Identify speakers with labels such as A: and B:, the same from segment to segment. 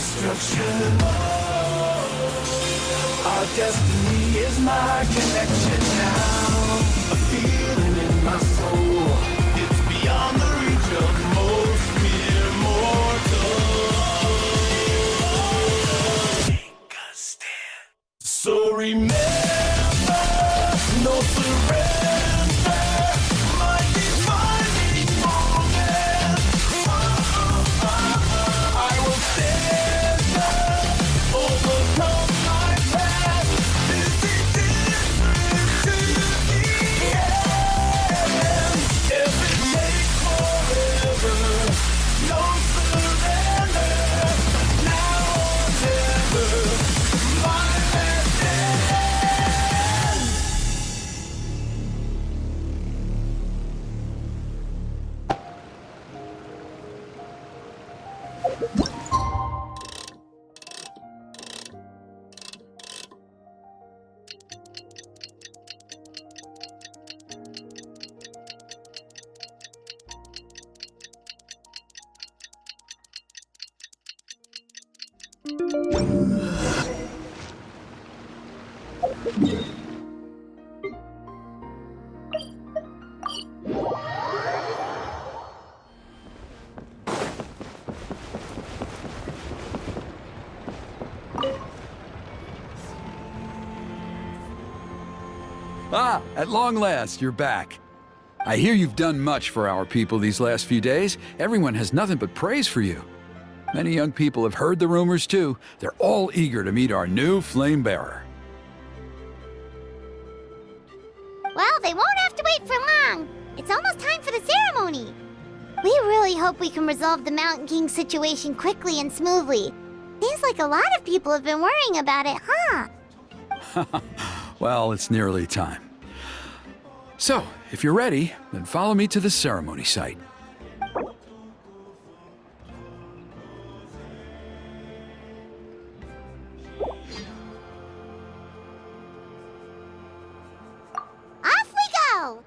A: destruction. Our destiny is my connection now. A feeling in my soul. It's beyond the reach of most mere mortals. Take a stand. So remember, no surrender. My defining moment. I will stand up, overcome my past. This is different to the end. If it takes forever, no surrender. Now or never, my last stand.
B: Ah, at long last, you're back. I hear you've done much for our people these last few days. Everyone has nothing but praise for you. Many young people have heard the rumors too. They're all eager to meet our new flame bearer.
C: Well, they won't have to wait for long. It's almost time for the ceremony. We really hope we can resolve the Mountain King situation quickly and smoothly. Seems like a lot of people have been worrying about it, huh?
B: Well, it's nearly time. So, if you're ready, then follow me to the ceremony site.
C: Off we go!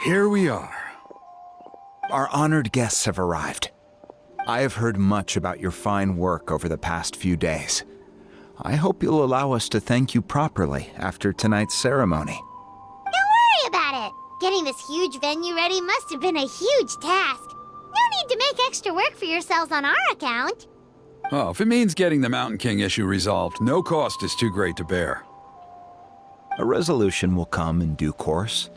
B: Here we are.
D: Our honored guests have arrived. I have heard much about your fine work over the past few days. I hope you'll allow us to thank you properly after tonight's ceremony.
C: Don't worry about it. Getting this huge venue ready must have been a huge task. No need to make extra work for yourselves on our account.
B: Oh, if it means getting the Mountain King issue resolved, no cost is too great to bear.
D: A resolution will come in due course,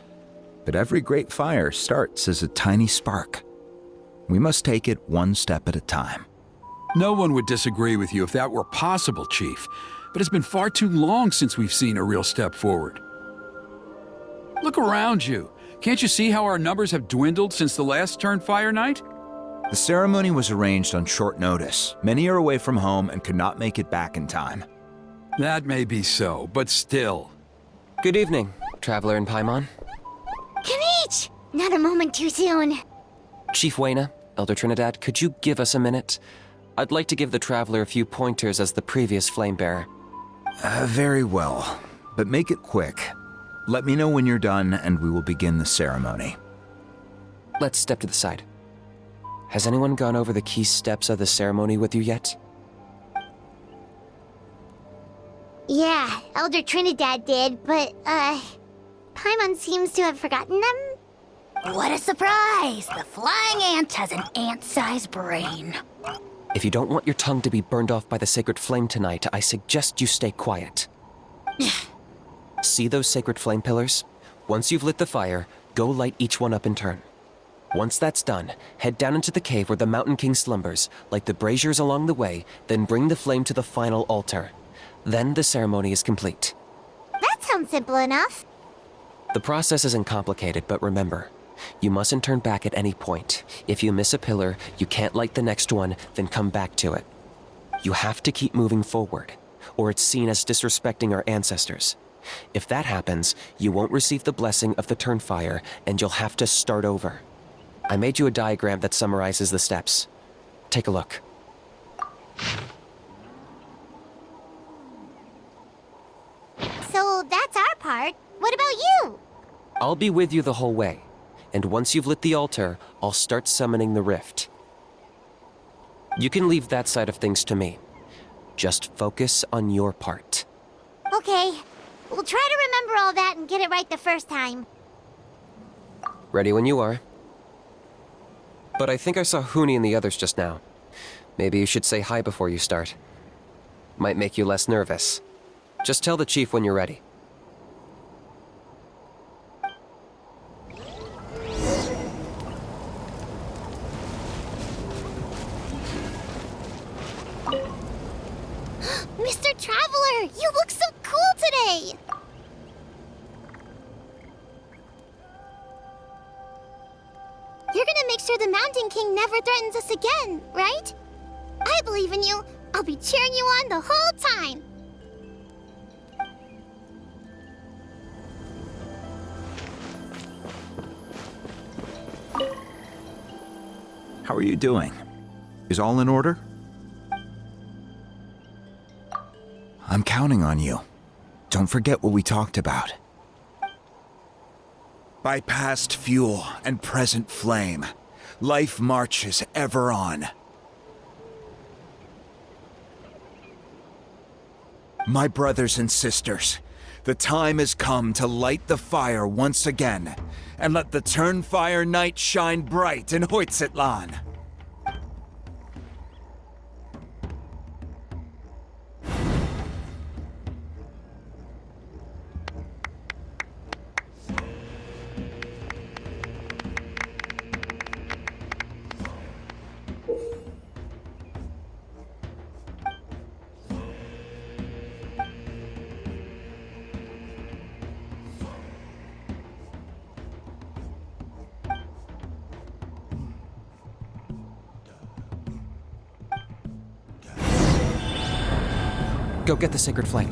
D: but every great fire starts as a tiny spark. We must take it one step at a time.
B: No one would disagree with you if that were possible, Chief, but it's been far too long since we've seen a real step forward. Look around you. Can't you see how our numbers have dwindled since the last Turnfire night?
D: The ceremony was arranged on short notice. Many are away from home and could not make it back in time.
B: That may be so, but still.
E: Good evening, Traveler in Paimon.
C: Kinich! Not a moment too soon.
E: Chief Wayna, Elder Trinidad, could you give us a minute? I'd like to give the Traveler a few pointers as the previous Flamebearer.
D: Very well, but make it quick. Let me know when you're done and we will begin the ceremony.
E: Let's step to the side. Has anyone gone over the key steps of the ceremony with you yet?
C: Yeah, Elder Trinidad did, but, Paimon seems to have forgotten them.
F: What a surprise! The flying ant has an ant-sized brain.
E: If you don't want your tongue to be burned off by the sacred flame tonight, I suggest you stay quiet. See those sacred flame pillars? Once you've lit the fire, go light each one up in turn. Once that's done, head down into the cave where the Mountain King slumbers, light the braziers along the way, then bring the flame to the final altar. Then the ceremony is complete.
C: That sounds simple enough.
E: The process isn't complicated, but remember, you mustn't turn back at any point. If you miss a pillar, you can't light the next one, then come back to it. You have to keep moving forward, or it's seen as disrespecting our ancestors. If that happens, you won't receive the blessing of the Turnfire, and you'll have to start over. I made you a diagram that summarizes the steps. Take a look.
C: So that's
E: I'll be with you the whole way, and once you've lit the altar, I'll start summoning the rift. You can leave that side of things to me. Just focus on your part.
C: Okay. We'll try to remember all that and get it right the first time.
E: Ready when you are. But I think I saw Huni and the others just now. Maybe you should say hi before you start. Might make you less nervous. Just tell the chief when you're ready.
C: Mr. Traveler, you look so cool today! You're gonna make sure the Mountain King never threatens us again, right? I believe in you. I'll be cheering you on the whole time.
D: How are you doing? Is all in order? I'm counting on you. Don't forget what we talked about. By past fuel and present flame, life marches ever on. My brothers and sisters, the time has come to light the fire once again, and let the Turnfire night shine bright in Hoytzitlan.
E: Go get the sacred flame.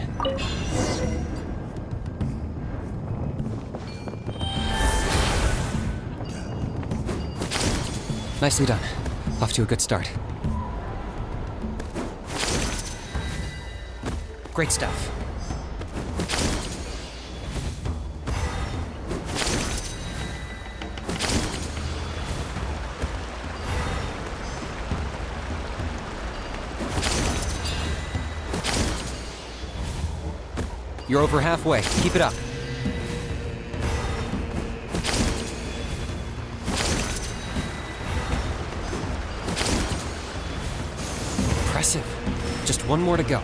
E: Nicely done. Off to a good start. Great stuff. You're over halfway. Keep it up. Impressive. Just one more to go.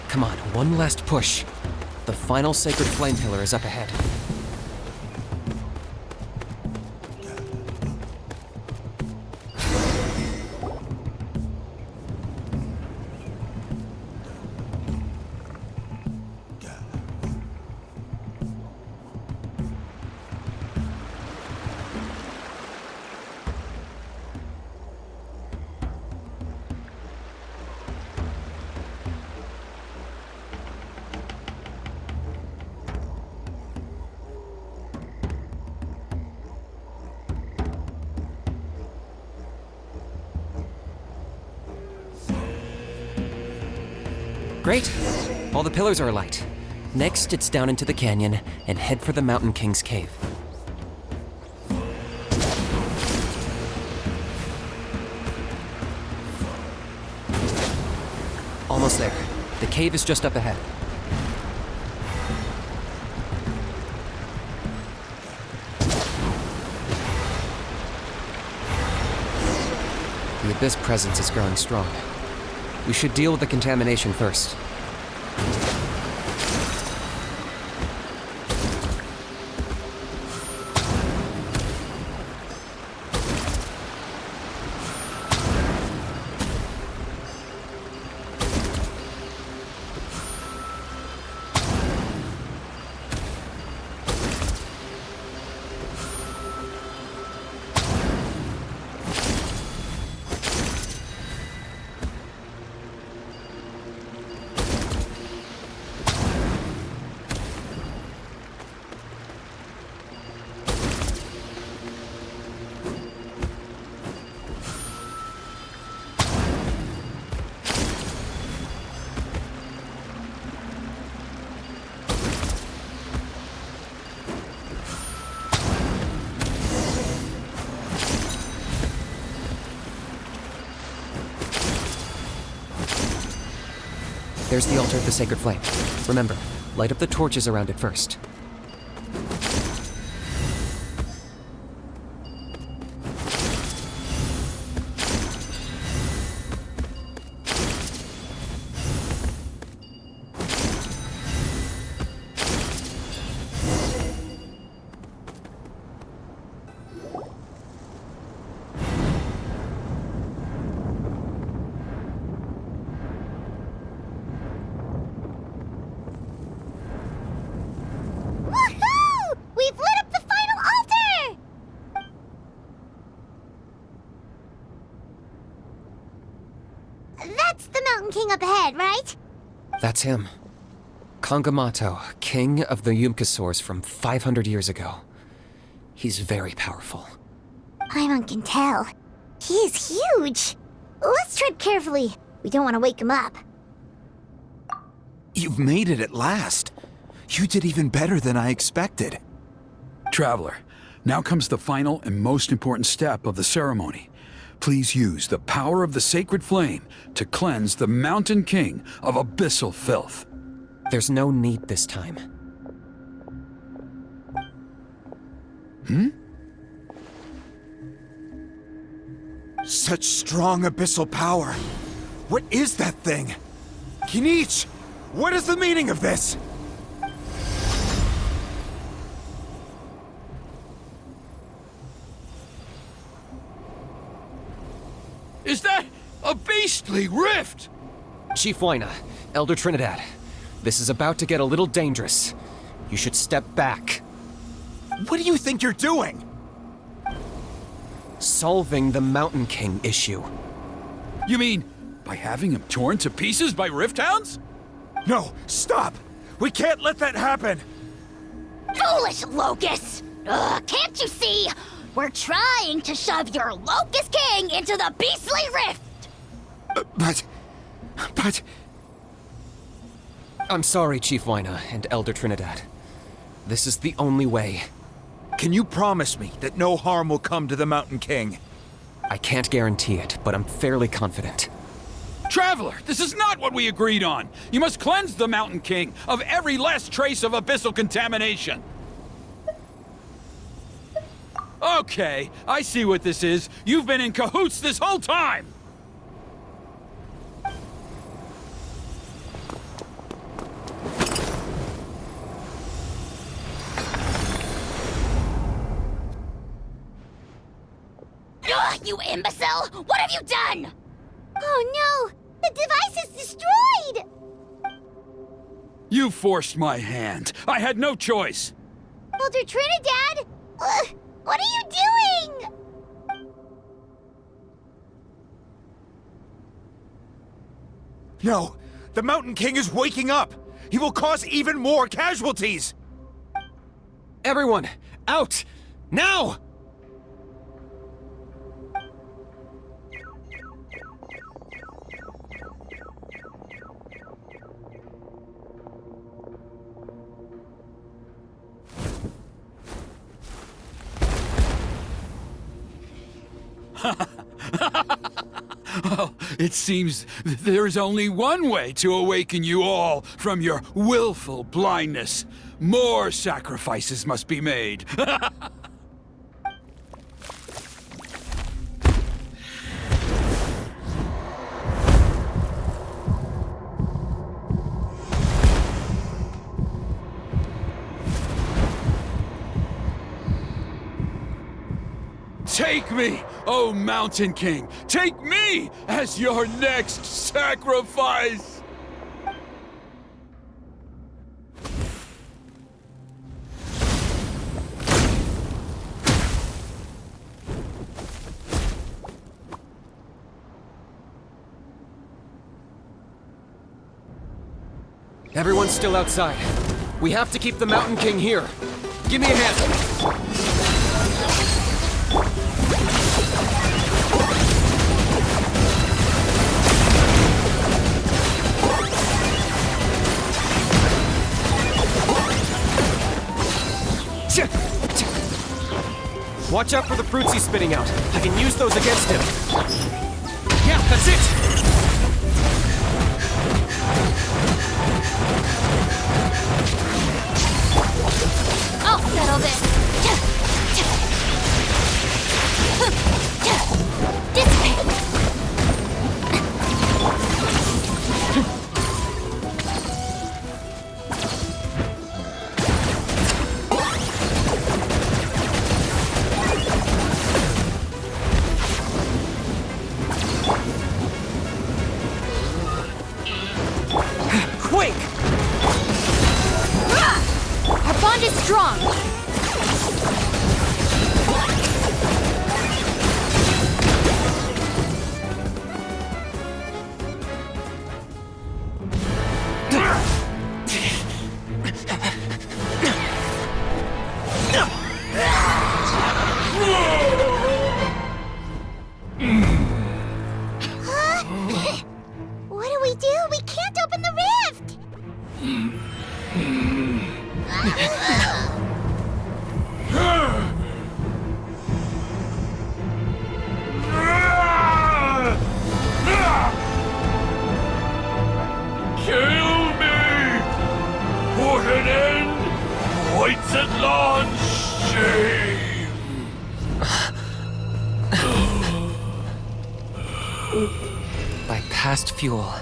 E: Come on, one last push. The final sacred flame pillar is up ahead. Great. All the pillars are alight. Next, it's down into the canyon and head for the Mountain King's cave. Almost there. The cave is just up ahead. The Abyss presence is growing strong. We should deal with the contamination first. There's the altar of the sacred flame. Remember, light up the torches around it first.
C: Woohoo! We've lit up the final altar! That's the Mountain King up ahead, right?
E: That's him. Kangamato, king of the Yupanqui from 500 years ago. He's very powerful.
C: Paimon can tell. He is huge. Let's tread carefully. We don't want to wake him up.
D: You've made it at last. You did even better than I expected.
B: Traveler, now comes the final and most important step of the ceremony. Please use the power of the sacred flame to cleanse the Mountain King of abyssal filth.
E: There's no need this time.
D: Such strong abyssal power. What is that thing? Kinich, what is the meaning of this?
B: Is that a beastly rift?
E: Chief Huayna, Elder Trinidad, this is about to get a little dangerous. You should step back.
D: What do you think you're doing?
E: Solving the Mountain King issue.
B: You mean by having him torn to pieces by rift hounds?
D: No, stop! We can't let that happen!
F: Foolish Locust! Ugh, can't you see? We're trying to shove your Locust King into the beastly rift!
D: But...
E: I'm sorry, Chief Huayna and Elder Trinidad. This is the only way.
D: Can you promise me that no harm will come to the Mountain King?
E: I can't guarantee it, but I'm fairly confident.
B: Traveler, this is not what we agreed on. You must cleanse the Mountain King of every last trace of abyssal contamination. Okay, I see what this is. You've been in cahoots this whole time!
F: Ugh, you imbecile! What have you done?
C: Oh no! The device is destroyed!
B: You forced my hand. I had no choice.
C: Elder Trinidad! What are you doing?
D: No! The Mountain King is waking up! He will cause even more casualties!
E: Everyone, out! Now!
B: Well, it seems there is only one way to awaken you all from your willful blindness. More sacrifices must be made. Take me, O Mountain King! Take me as your next sacrifice!
E: Everyone's still outside. We have to keep the Mountain King here. Give me a hand. Watch out for the fruits he's spitting out. I can use those against him. Yeah, that's it!
F: I'll settle this. Dissipate.
E: Quake!
F: Our bond is strong.
C: What do we do? We can't open the rift!
A: Kill me! Put an end! Points at launch! Shame!
E: By past fuel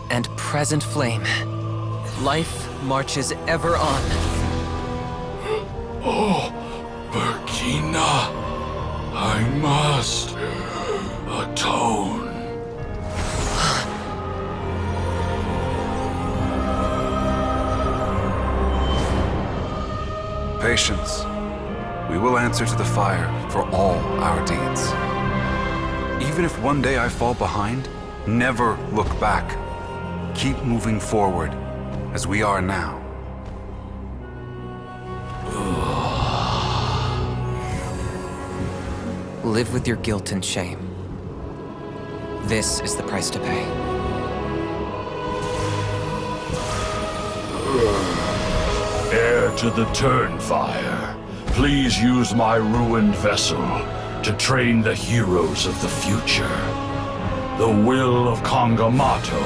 E: and present flame, life marches ever on.
A: Oh, Burkina, I must atone.
G: Patience. We will answer to the fire for all our deeds. Even if one day I fall behind, never look back. Keep moving forward, as we are now.
E: Live with your guilt and shame. This is the price to pay.
A: Heir to the Turnfire, please use my ruined vessel to train the heroes of the future. The will of Kangamato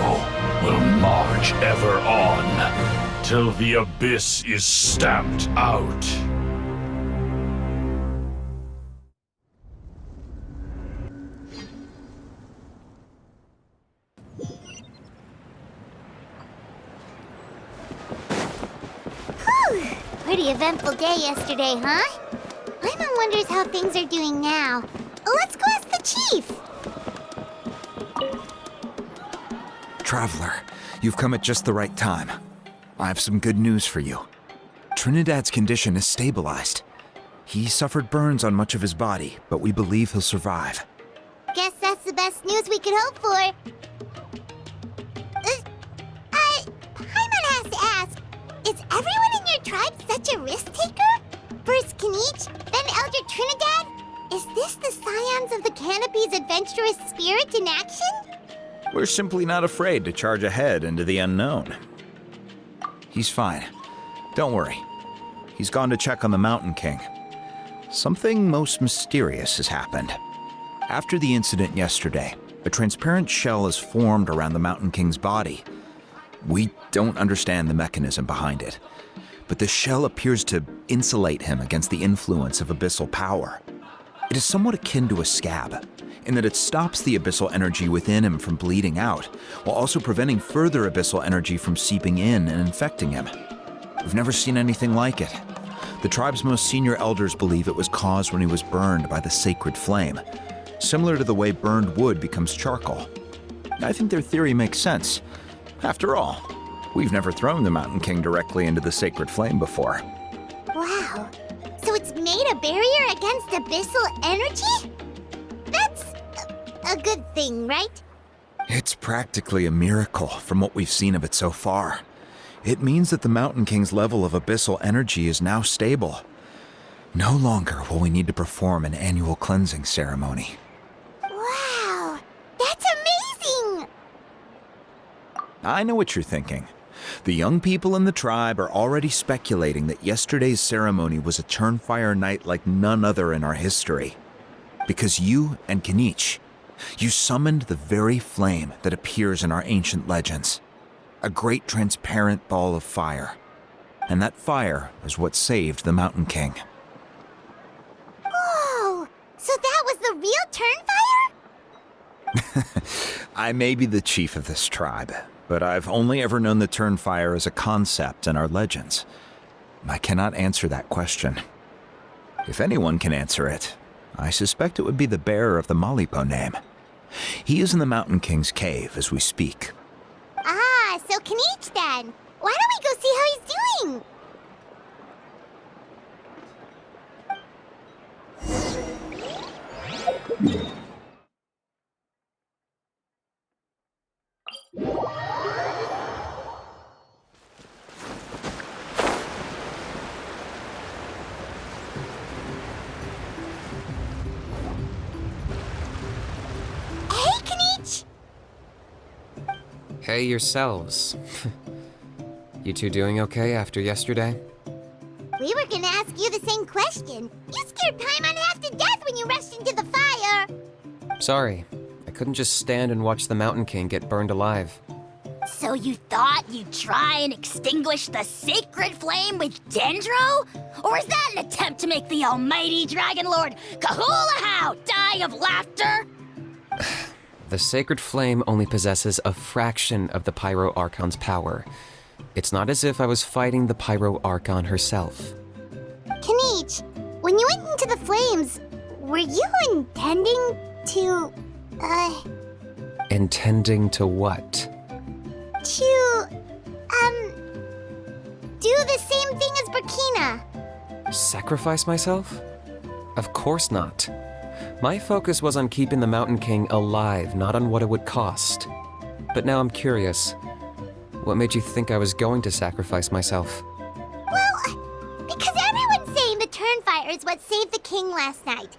A: will march ever on, till the abyss is stamped out.
C: Pretty eventful day yesterday, huh? Paimon wonders how things are doing now. Let's go ask the chief!
D: Traveler, you've come at just the right time. I have some good news for you. Trinidad's condition is stabilized. He suffered burns on much of his body, but we believe he'll survive.
C: Guess that's the best news we could hope for. Paimon has to ask, is everyone in your tribe such a risk-taker? First Kinich, then Elder Trinidad? Is this the scions of the Canopy's adventurous spirit in action?
D: We're simply not afraid to charge ahead into the unknown. He's fine. Don't worry. He's gone to check on the Mountain King. Something most mysterious has happened. After the incident yesterday, a transparent shell has formed around the Mountain King's body. We don't understand the mechanism behind it, but the shell appears to insulate him against the influence of abyssal power. It is somewhat akin to a scab, in that it stops the abyssal energy within him from bleeding out, while also preventing further abyssal energy from seeping in and infecting him. We've never seen anything like it. The tribe's most senior elders believe it was caused when he was burned by the sacred flame, similar to the way burned wood becomes charcoal. I think their theory makes sense. After all, we've never thrown the Mountain King directly into the sacred flame before.
C: Wow. So it's made a barrier against abyssal energy? That's a good thing, right?
D: It's practically a miracle from what we've seen of it so far. It means that the Mountain King's level of abyssal energy is now stable. No longer will we need to perform an annual cleansing ceremony.
C: Wow. That's amazing!
D: I know what you're thinking. The young people in the tribe are already speculating that yesterday's ceremony was a Turnfire night like none other in our history. Because you and Kinich, you summoned the very flame that appears in our ancient legends. A great transparent ball of fire. And that fire is what saved the Mountain King.
C: Whoa! So that was the real Turnfire?
D: I may be the chief of this tribe, but I've only ever known the Turnfire as a concept in our legends. I cannot answer that question. If anyone can answer it, I suspect it would be the bearer of the Malipo name. He is in the Mountain King's cave as we speak.
C: Ah, so Kinich then. Why don't we go see how he's doing? Hey, Kinich!
E: Hey yourselves. You two doing okay after yesterday?
C: We were gonna ask you the same question. You scared Paimon half to death when you rushed into the fire.
E: Sorry, I couldn't just stand and watch the Mountain King get burned alive.
F: So you thought you'd try and extinguish the sacred flame with Dendro? Or is that an attempt to make the almighty Dragon Lord Kahulahow die of laughter?
E: The sacred flame only possesses a fraction of the Pyro Archon's power. It's not as if I was fighting the Pyro Archon herself.
C: Kinich, when you went into the flames, were you intending to,
E: Intending to what?
C: do the same thing as Burkina?
E: Sacrifice myself? Of course not. My focus was on keeping the Mountain King alive, not on what it would cost. But now I'm curious. What made you think I was going to sacrifice myself?
C: Well, because everyone's saying the Turnfire is what saved the king last night.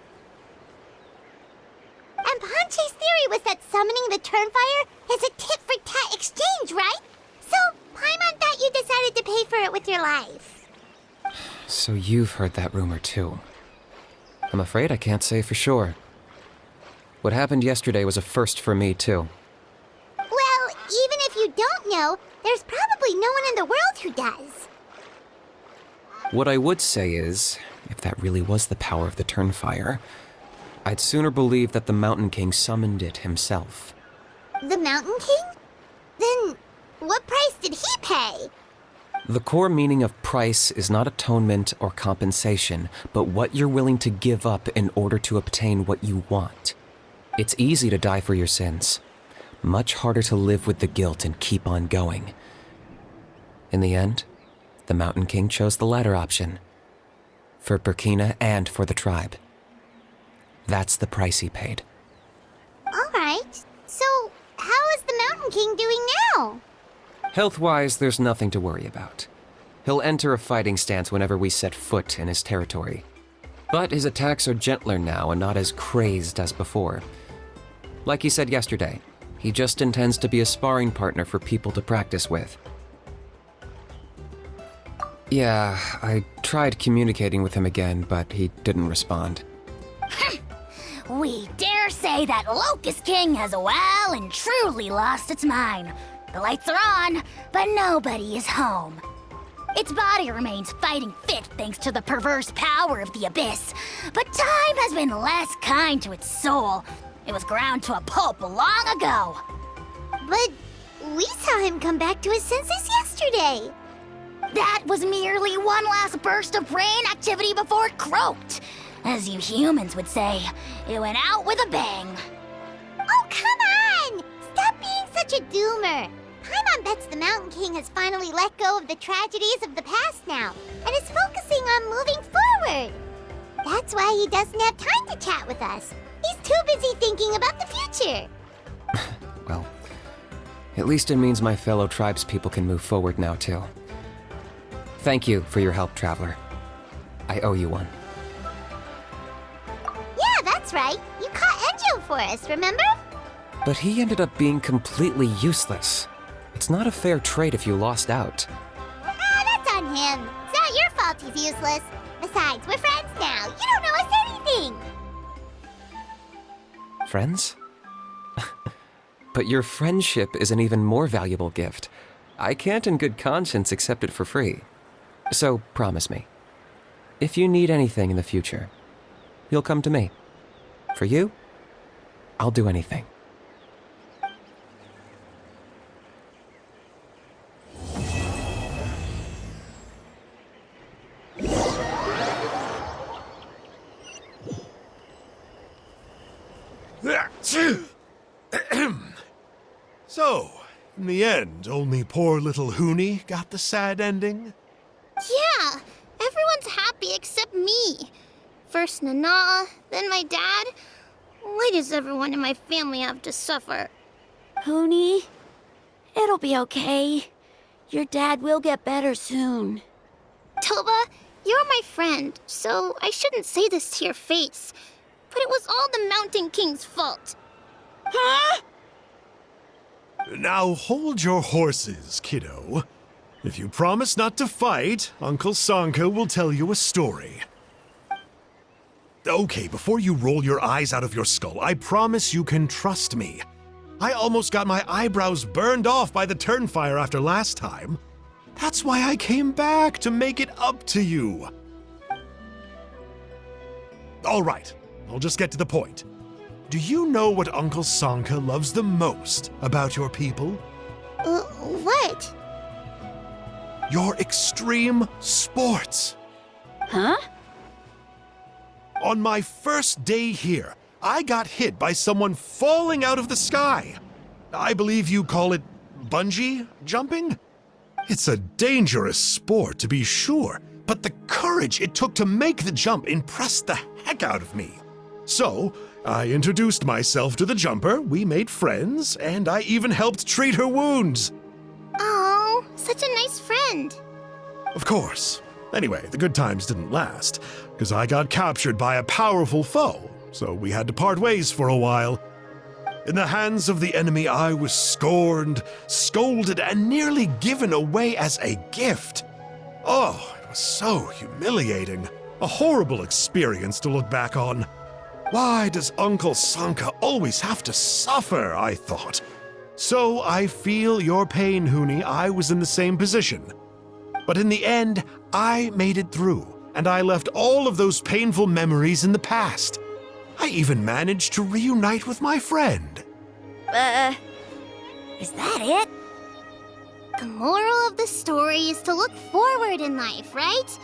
C: And Ponche's theory was that summoning the Turnfire is a tit-for-tat exchange, right? So, Paimon thought you decided to pay for it with your life.
E: So you've heard that rumor too. I'm afraid I can't say for sure. What happened yesterday was a first for me too.
C: Well, even if you don't know, there's probably no one in the world who does.
E: What I would say is, if that really was the power of the Turnfire, I'd sooner believe that the Mountain King summoned it himself.
C: The Mountain King? Then, what price did he pay?
E: The core meaning of price is not atonement or compensation, but what you're willing to give up in order to obtain what you want. It's easy to die for your sins. Much harder to live with the guilt and keep on going. In the end, the Mountain King chose the latter option. For Burkina and for the tribe. That's the price he paid.
C: Alright, so how is the Mountain King doing now?
E: Health-wise, there's nothing to worry about. He'll enter a fighting stance whenever we set foot in his territory. But his attacks are gentler now and not as crazed as before. Like he said yesterday, he just intends to be a sparring partner for people to practice with. Yeah, I tried communicating with him again, but he didn't respond.
F: We dare say that Locust King has well and truly lost its mind. The lights are on, but nobody is home. Its body remains fighting fit thanks to the perverse power of the Abyss, but time has been less kind to its soul. It was ground to a pulp long ago.
C: But we saw him come back to his senses yesterday.
F: That was merely one last burst of brain activity before it croaked. As you humans would say, it went out with a bang.
C: Oh, come on! Stop being such a doomer. Paimon bets the Mountain King has finally let go of the tragedies of the past now, and is focusing on moving forward. That's why he doesn't have time to chat with us. He's too busy thinking about the future.
E: Well, at least it means my fellow tribespeople can move forward now, too. Thank you for your help, Traveler. I owe you one.
C: Yeah, that's right. You caught Enjo for us, remember?
E: But he ended up being completely useless. It's not a fair trade if you lost out.
C: Ah, that's on him. It's not your fault he's useless. Besides, we're friends now. You don't know us anything.
E: Friends? But your friendship is an even more valuable gift. I can't in good conscience accept it for free. So promise me, if you need anything in the future, you'll come to me. For you, I'll do anything.
H: So, in the end, only poor little Hoonie got the sad ending?
C: Yeah, everyone's happy except me. First Nana, then my dad. Why does everyone in my family have to suffer?
I: Hoonie, it'll be okay. Your dad will get better soon.
C: Toba, you're my friend, so I shouldn't say this to your face. But it was all the Mountain King's fault.
I: Huh?
H: Now hold your horses, kiddo. If you promise not to fight, Uncle Sanka will tell you a story. Okay, before you roll your eyes out of your skull, I promise you can trust me. I almost got my eyebrows burned off by the Turnfire after last time. That's why I came back, to make it up to you. All right, I'll just get to the point. Do you know what Uncle Sanka loves the most about your people?
C: What?
H: Your extreme sports.
I: Huh?
H: On my first day here, I got hit by someone falling out of the sky. I believe you call it bungee jumping? It's a dangerous sport, to be sure, but the courage it took to make the jump impressed the heck out of me. So, I introduced myself to the jumper, we made friends, and I even helped treat her wounds.
C: Oh, such a nice friend.
H: Of course. Anyway, the good times didn't last, because I got captured by a powerful foe, so we had to part ways for a while. In the hands of the enemy, I was scorned, scolded, and nearly given away as a gift. Oh, it was so humiliating. A horrible experience to look back on. Why does Uncle Sanka always have to suffer, I thought. So I feel your pain, Hoonie. I was in the same position. But in the end, I made it through, and I left all of those painful memories in the past. I even managed to reunite with my friend.
I: Is that it?
C: The moral of the story is to look forward in life, right?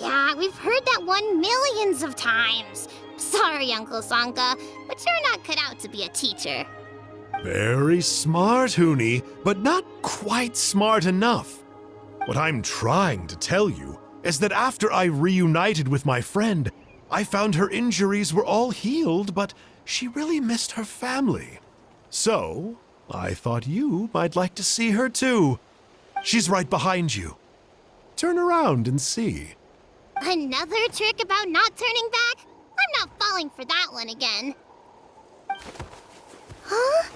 C: Yeah, we've heard that one millions of times. Sorry, Uncle Sanka, but you're not cut out to be a teacher.
H: Very smart, Hoonie, but not quite smart enough. What I'm trying to tell you is that after I reunited with my friend, I found her injuries were all healed, but she really missed her family. So, I thought you might like to see her too. She's right behind you. Turn around and see.
C: Another trick about not turning back? I'm not falling for that one again. Huh?